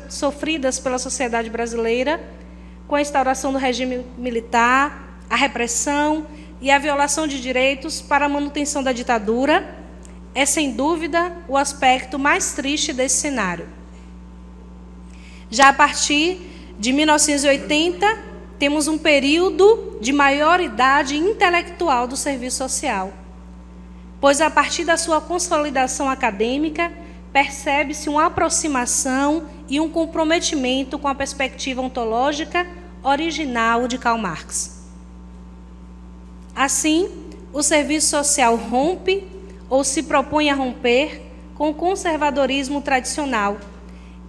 sofridas pela sociedade brasileira, com a instauração do regime militar, a repressão e a violação de direitos para a manutenção da ditadura. É, sem dúvida, o aspecto mais triste desse cenário. Já a partir de 1980, temos um período de maioridade intelectual do serviço social, pois, a partir da sua consolidação acadêmica, percebe-se uma aproximação e um comprometimento com a perspectiva ontológica original de Karl Marx. Assim, o serviço social rompe ou se propõe a romper com o conservadorismo tradicional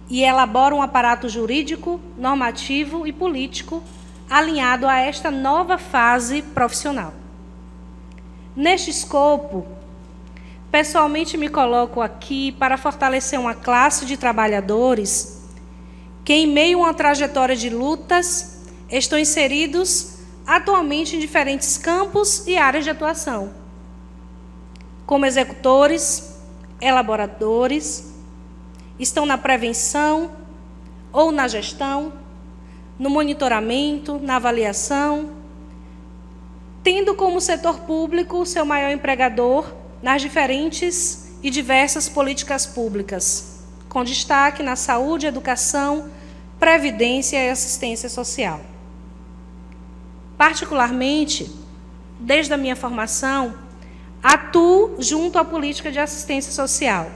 e elabora um aparato jurídico, normativo e político alinhado a esta nova fase profissional. Neste escopo, pessoalmente me coloco aqui para fortalecer uma classe de trabalhadores que, em meio a uma trajetória de lutas, estão inseridos atualmente em diferentes campos e áreas de atuação, como executores, elaboradores, estão na prevenção ou na gestão, no monitoramento, na avaliação, tendo como setor público o seu maior empregador nas diferentes e diversas políticas públicas, com destaque na saúde, educação, previdência e assistência social. Particularmente, desde a minha formação, atuo junto à política de assistência social.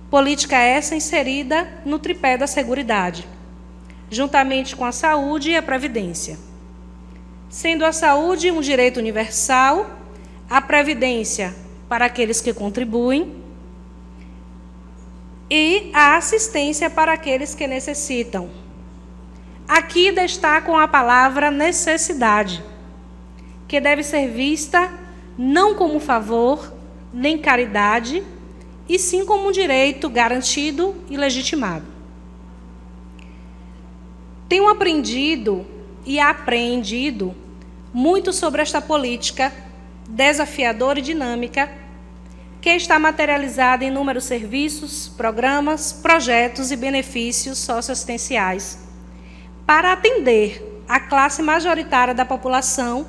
Política essa inserida no tripé da seguridade, juntamente com a saúde e a previdência. Sendo a saúde um direito universal, a previdência para aqueles que contribuem e a assistência para aqueles que necessitam. Aqui destacam a palavra necessidade, que deve ser vista não como favor, nem caridade, e sim como um direito garantido e legitimado. Tenho aprendido e apreendido muito sobre esta política desafiadora e dinâmica, que está materializada em inúmeros serviços, programas, projetos e benefícios socioassistenciais, para atender a classe majoritária da população,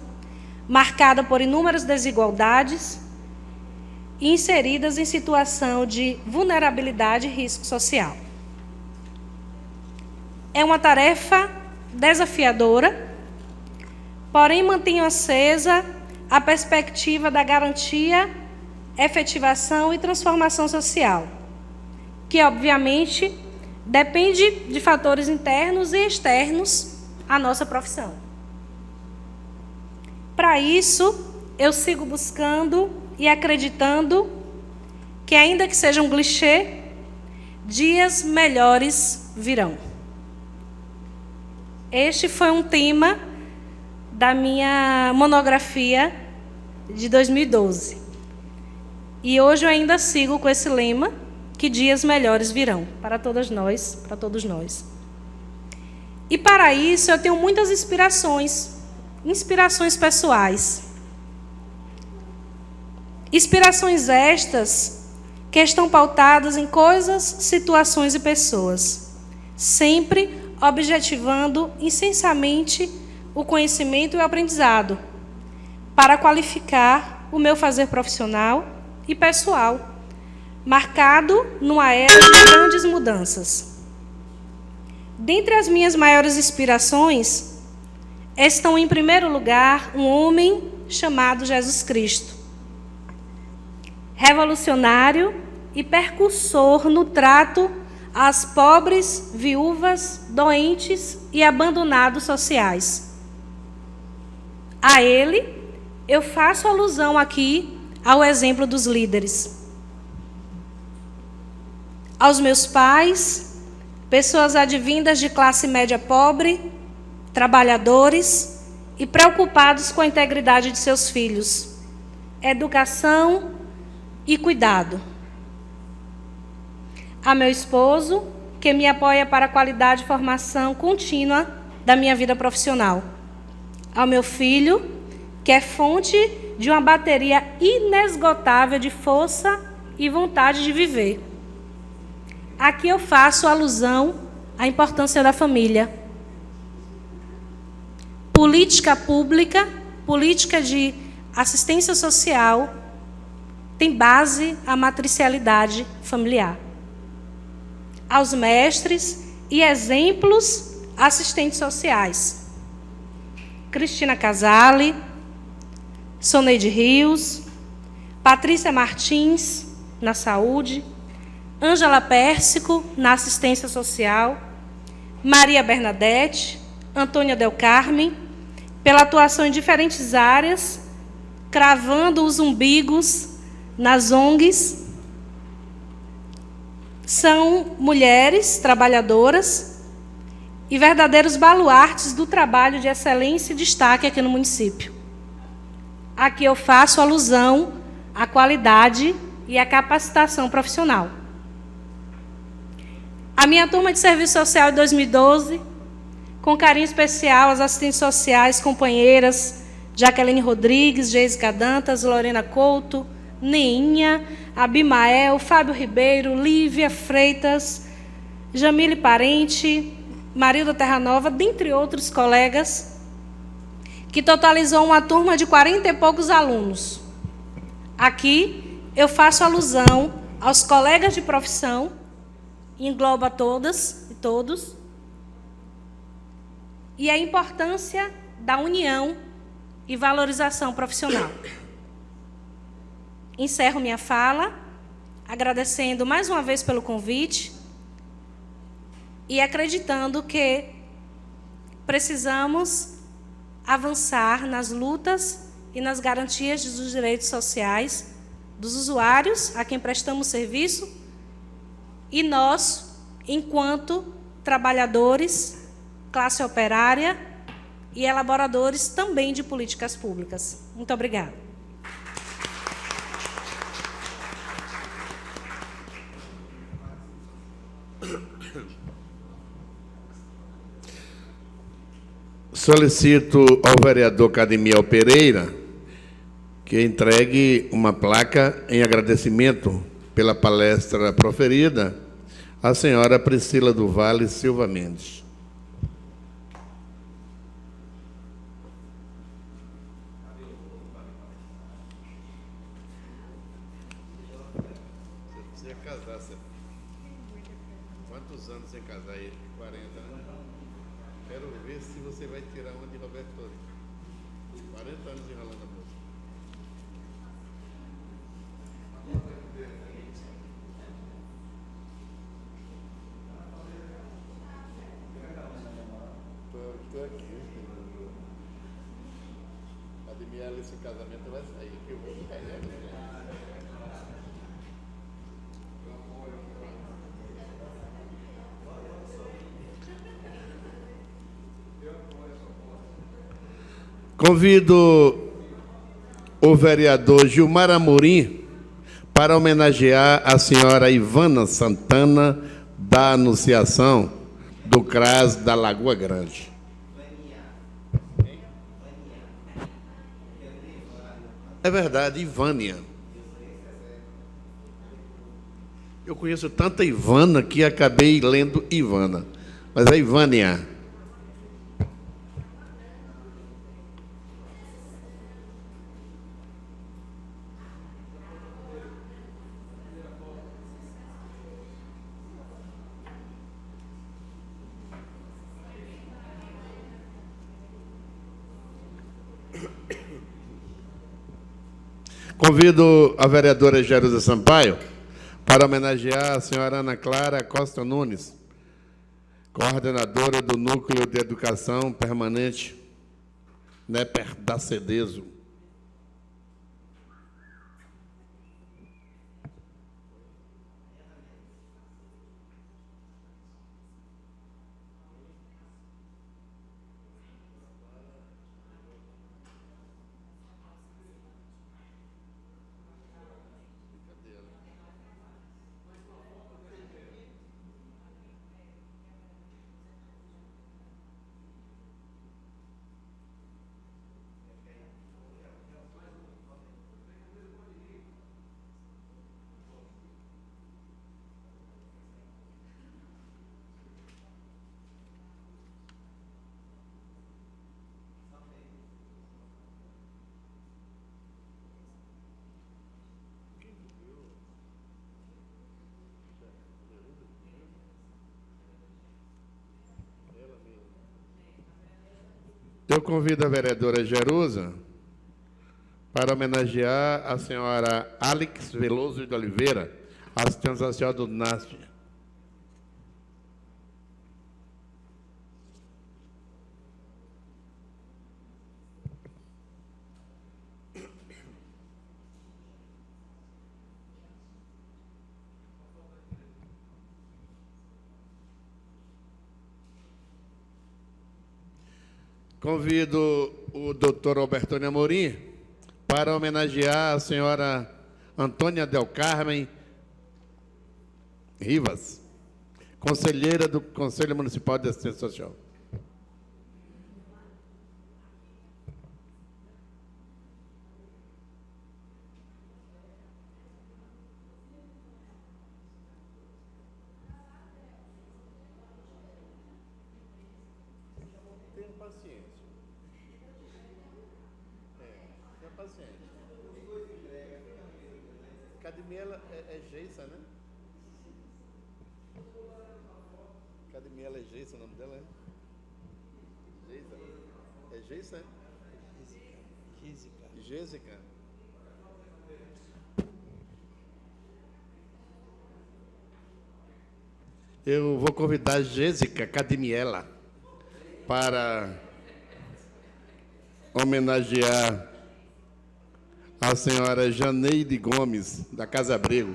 marcada por inúmeras desigualdades e inseridas em situação de vulnerabilidade e risco social. É uma tarefa desafiadora, porém mantenho acesa a perspectiva da garantia, efetivação e transformação social, que, obviamente, depende de fatores internos e externos à nossa profissão. Para isso, eu sigo buscando e acreditando que, ainda que seja um clichê, dias melhores virão. Este foi um tema da minha monografia de 2012. E hoje eu ainda sigo com esse lema, que dias melhores virão para todas nós, para todos nós. E para isso eu tenho muitas inspirações pessoais. Inspirações estas que estão pautadas em coisas, situações e pessoas, sempre objetivando incessantemente o conhecimento e o aprendizado, para qualificar o meu fazer profissional e pessoal, marcado numa era de grandes mudanças. Dentre as minhas maiores inspirações, estão, em primeiro lugar, um homem chamado Jesus Cristo, revolucionário e percursor no trato às pobres, viúvas, doentes e abandonados sociais. A ele, eu faço alusão aqui ao exemplo dos líderes. Aos meus pais, pessoas advindas de classe média pobre, trabalhadores e preocupados com a integridade de seus filhos, educação e cuidado. A meu esposo, que me apoia para a qualidade e formação contínua da minha vida profissional. Ao meu filho, que é fonte de uma bateria inesgotável de força e vontade de viver. Aqui eu faço alusão à importância da família. Política pública, política de assistência social, tem base a matricialidade familiar. Aos mestres e exemplos assistentes sociais. Cristina Casale, Soneide Rios, Patrícia Martins, na saúde, Ângela Pérsico, na assistência social, Maria Bernadette, Antônia Del Carmen, pela atuação em diferentes áreas, cravando os umbigos nas ONGs. São mulheres trabalhadoras e verdadeiros baluartes do trabalho de excelência e destaque aqui no município. Aqui eu faço alusão à qualidade e à capacitação profissional. A minha turma de serviço social de 2012, com carinho especial às assistentes sociais, companheiras Jaqueline Rodrigues, Jéssica Dantas, Lorena Couto, Neinha, Abimael, Fábio Ribeiro, Lívia Freitas, Jamile Parente, Marilda Terranova, dentre outros colegas, que totalizou uma turma de 40 e poucos alunos. Aqui eu faço alusão aos colegas de profissão, engloba todas e todos, e a importância da união e valorização profissional. Encerro minha fala, agradecendo mais uma vez pelo convite e acreditando que precisamos avançar nas lutas e nas garantias dos direitos sociais dos usuários a quem prestamos serviço e nós, enquanto trabalhadores, classe operária e elaboradores também de políticas públicas. Muito obrigada. Solicito ao vereador Cadmiel Pereira que entregue uma placa em agradecimento pela palestra proferida à senhora Priscila do Vale Silva Mendes. Você ia casar, quantos anos sem casar aí? 40, né? Quero ver se você vai tirar uma de Roberto Torres. 40 anos enrolando a moça. Estou aqui. Admirar esse casamento vai sair, que eu vou ficar Convido o vereador Gilmar Amorim para homenagear a senhora Ivana Santana da Anunciação do CRAS da Lagoa Grande. É verdade, Ivânia. Eu conheço tanta Ivana que acabei lendo Ivana, mas é Ivânia. Convido a vereadora Jerusa Sampaio para homenagear a senhora Ana Clara Costa Nunes, coordenadora do Núcleo de Educação Permanente, NEPER da CEDESO. Eu convido a vereadora Jerusa para homenagear a senhora Alex Veloso de Oliveira, assistente social do NASP. Convido o doutor Albertônio Amorim para homenagear a senhora Antônia Del Carmen Rivas, conselheira do Conselho Municipal de Assistência Social. Tenha paciência. Tenha paciência. Cadmiela é Geissa, né? Cadmiela é Geissa, o nome dela é? Geissa. É Geissa, é? Jéssica. Eu vou convidar a Jéssica Cadmiela para homenagear a senhora Janeide Gomes, da Casa Abrego.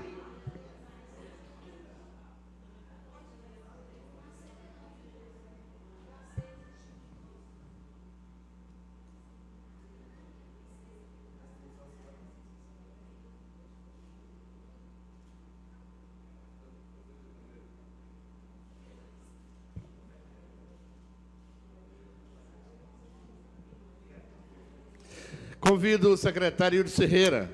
Convido o secretário Yuri Ferreira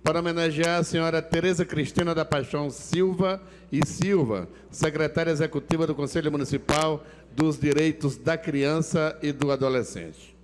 para homenagear a senhora Tereza Cristina da Paixão Silva e Silva, secretária executiva do Conselho Municipal dos Direitos da Criança e do Adolescente.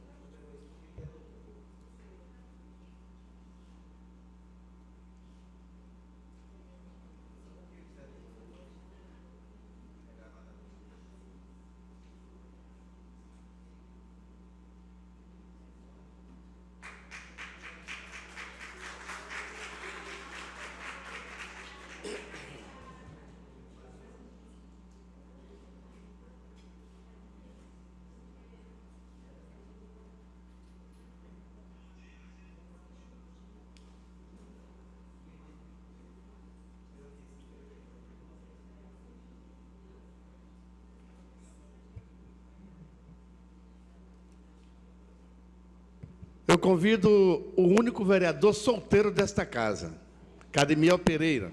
Eu convido o único vereador solteiro desta casa, Cadmiel Pereira,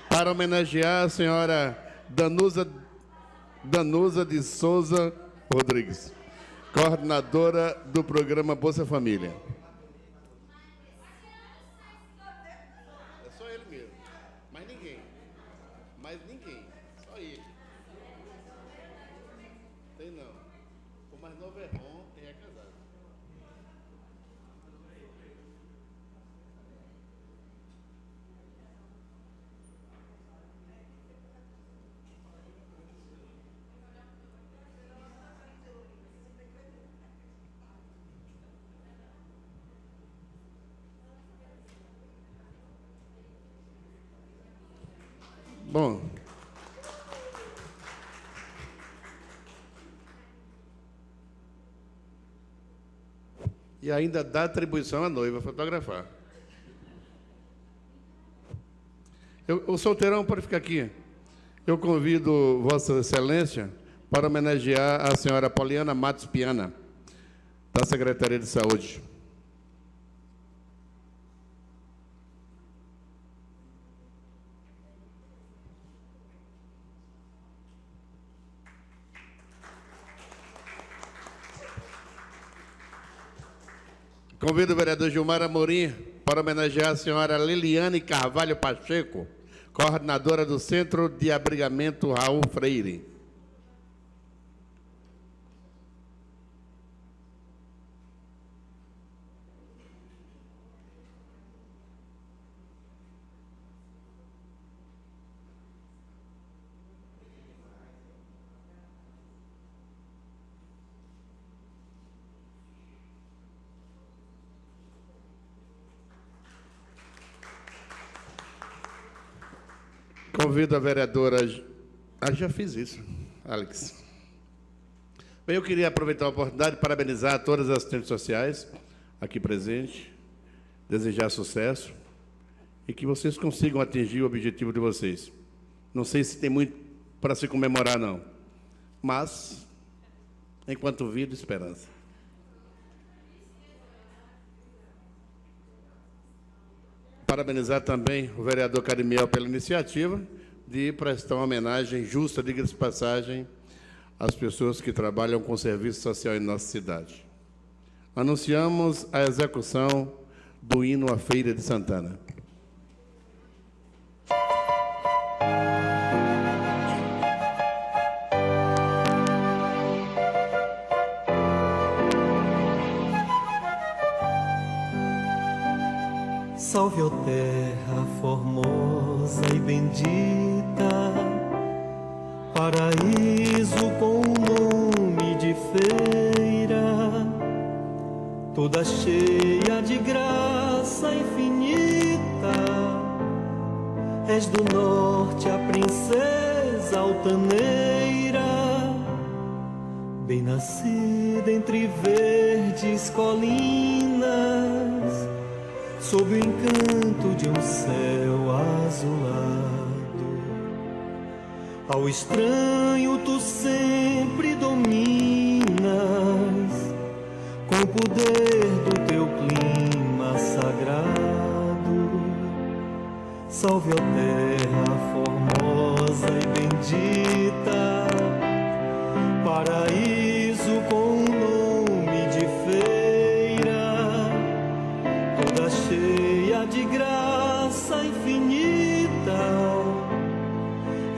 para homenagear a senhora Danusa de Souza Rodrigues, coordenadora do programa Bolsa Família. É só ele mesmo, mais ninguém, só ele. Tem não. O mais novo é Ron e é casado. Bom. E ainda dá atribuição à noiva fotografar. O solteirão pode ficar aqui. Eu convido Vossa Excelência para homenagear a senhora Poliana Matos Piana, da Secretaria de Saúde. Convido o vereador Gilmar Amorim para homenagear a senhora Liliane Carvalho Pacheco, coordenadora do Centro de Abrigamento Raul Freire. Convido a vereadora... já fiz isso, Alex. Bem, eu queria aproveitar a oportunidade de parabenizar todas as assistentes sociais aqui presentes, desejar sucesso e que vocês consigam atingir o objetivo de vocês. Não sei se tem muito para se comemorar, não, mas, enquanto vida, esperança. Parabenizar também o vereador Carimiel pela iniciativa de prestar uma homenagem justa, diga-se de passagem, às pessoas que trabalham com serviço social em nossa cidade. Anunciamos a execução do hino à Feira de Santana. Salve, ó terra formosa e bendita, paraíso com nome de feira, toda cheia de graça infinita. És do norte a princesa altaneira, bem nascida entre verdes colinas, sob o encanto de um céu azulado. Ao estranho tu sempre dominas, com o poder do teu clima sagrado. Salve, ó terra formosa e bendita, paraíso com nome de feira, toda cheia de graça infinita.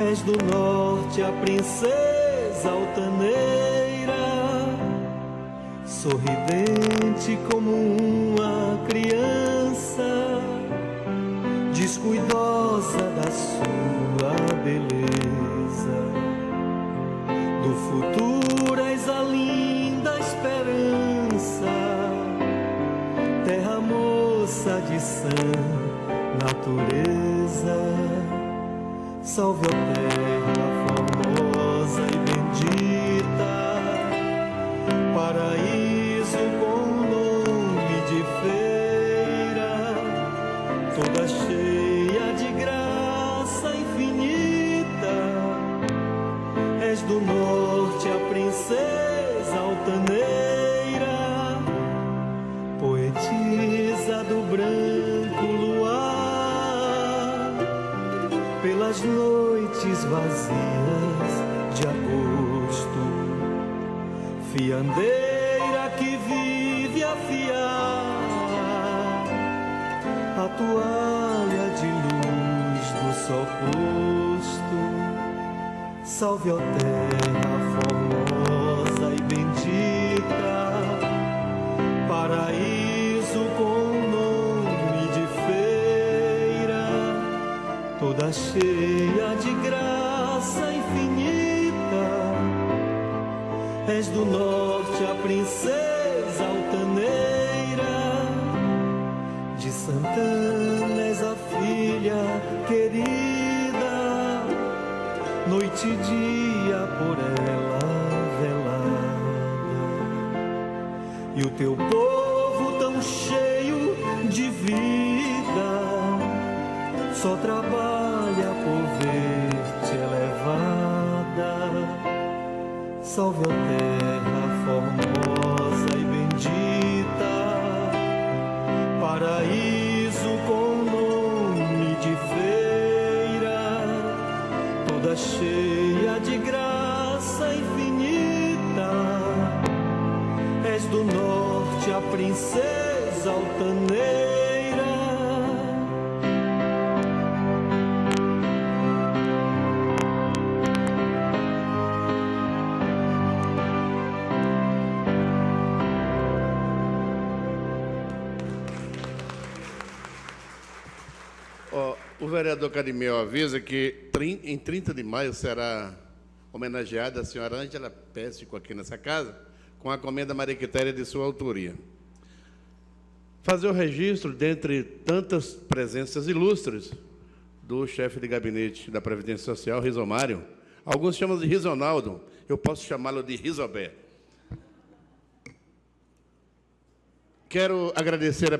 És do norte a princesa altaneira, sorridente como uma criança, descuidosa da sua beleza. Do futuro és a linda esperança, terra moça de sã natureza. Salve, ó terra formosa e bendita, paraíso com nome de feira, toda cheia de graça infinita. És do norte a princesa altaneira, poetisa do branco luar, pelas noites vazias de agosto, fiandeira que vive a fiar a toalha de luz do sol posto. Salve, ó terra formosa e bendita, paraíso com nome de feira, toda cheia de graça infinita. És do norte a princesa altaneira, de Santana és a filha querida, noite e dia por ela velada. E o teu povo tão cheio de vida só trabalha por ver-te elevada. Salve a terra formosa e bendita, paraíso com nome de feira, toda cheia de graça infinita. És do norte a princesa altaneira. O vereador Cadmiel avisa que em 30 de maio será homenageada a senhora Ângela Péstico aqui nessa casa, com a comenda Maria Quitéria de sua autoria. Fazer o registro, dentre tantas presenças ilustres, do chefe de gabinete da Previdência Social, Rizomário. Alguns chamam de Rizonaldo, eu posso chamá-lo de Rizobé. Quero agradecer a